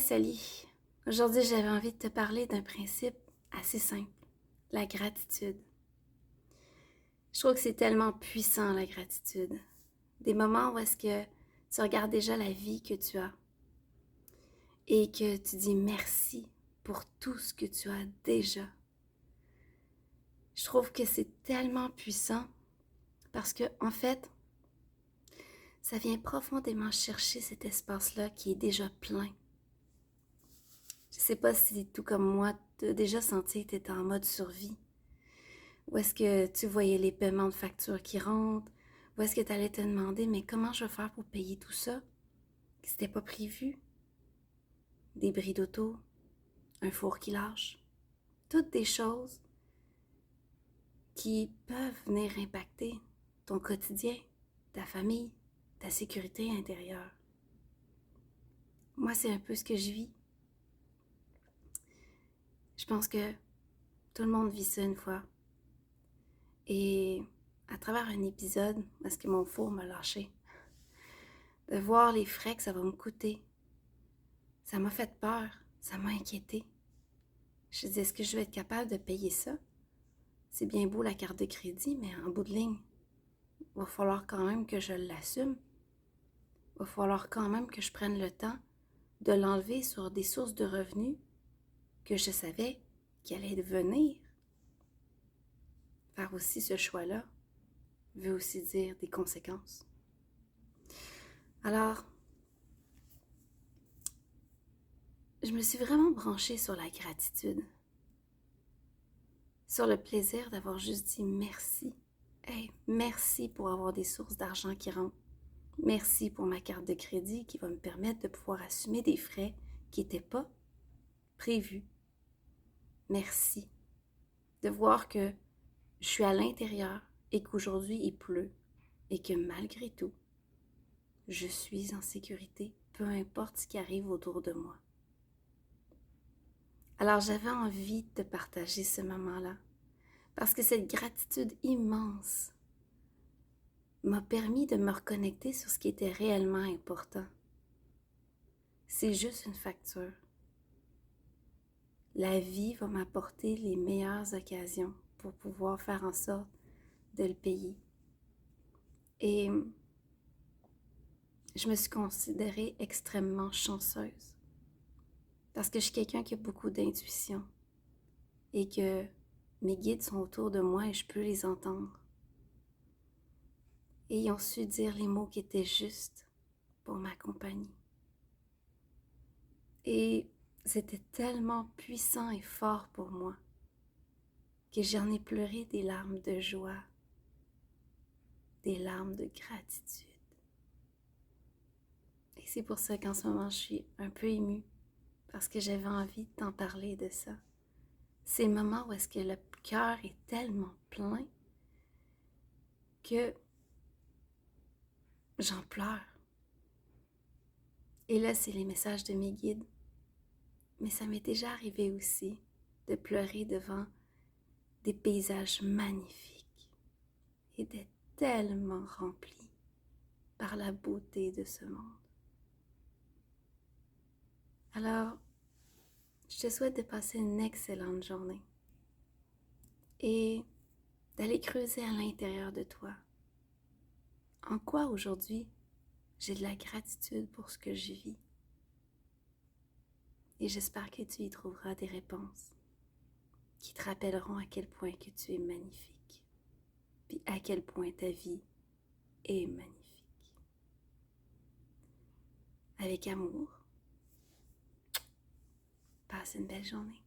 Sally. Aujourd'hui, j'avais envie de te parler d'un principe assez simple, la gratitude. Je trouve que c'est tellement puissant, la gratitude. Des moments où est-ce que tu regardes déjà la vie que tu as et que tu dis merci pour tout ce que tu as déjà. Je trouve que c'est tellement puissant parce que, en fait, ça vient profondément chercher cet espace-là qui est déjà plein. Je sais pas si, tout comme moi, tu as déjà senti que tu étais en mode survie. Ou est-ce que tu voyais les paiements de factures qui rentrent? Ou est-ce que tu allais te demander, mais comment je vais faire pour payer tout ça? Que c'était pas prévu? Des bris d'auto, un four qui lâche. Toutes des choses qui peuvent venir impacter ton quotidien, ta famille, ta sécurité intérieure. Moi, c'est un peu ce que je vis. Je pense que tout le monde vit ça une fois. Et à travers un épisode, parce que mon four m'a lâché, de voir les frais que ça va me coûter, ça m'a fait peur, ça m'a inquiétée. Je me disais, est-ce que je vais être capable de payer ça? C'est bien beau la carte de crédit, mais en bout de ligne, il va falloir quand même que je l'assume. Il va falloir quand même que je prenne le temps de l'enlever sur des sources de revenus que je savais qui allaient venir. Faire aussi ce choix-là veut aussi dire des conséquences. Alors, je me suis vraiment branchée sur la gratitude, sur le plaisir d'avoir juste dit merci. Hey, merci pour avoir des sources d'argent qui rentrent. Merci pour ma carte de crédit qui va me permettre de pouvoir assumer des frais qui n'étaient pas prévus. Merci de voir que je suis à l'intérieur et qu'aujourd'hui il pleut et que malgré tout, je suis en sécurité, peu importe ce qui arrive autour de moi. Alors j'avais envie de partager ce moment-là parce que cette gratitude immense m'a permis de me reconnecter sur ce qui était réellement important. C'est juste une facture. La vie va m'apporter les meilleures occasions pour pouvoir faire en sorte de le payer. Et je me suis considérée extrêmement chanceuse parce que je suis quelqu'un qui a beaucoup d'intuition et que mes guides sont autour de moi et je peux les entendre. Et ils ont su dire les mots qui étaient justes pour m'accompagner. Et c'était tellement puissant et fort pour moi que j'en ai pleuré des larmes de joie, des larmes de gratitude. Et c'est pour ça qu'en ce moment, je suis un peu émue parce que j'avais envie de t'en parler de ça. Ces moments où est-ce que le cœur est tellement plein que j'en pleure. Et là, c'est les messages de mes guides. Mais ça m'est déjà arrivé aussi de pleurer devant des paysages magnifiques et d'être tellement remplie par la beauté de ce monde. Alors, je te souhaite de passer une excellente journée et d'aller creuser à l'intérieur de toi. En quoi aujourd'hui j'ai de la gratitude pour ce que je vis? Et j'espère que tu y trouveras des réponses qui te rappelleront à quel point que tu es magnifique, puis à quel point ta vie est magnifique. Avec amour, passe une belle journée.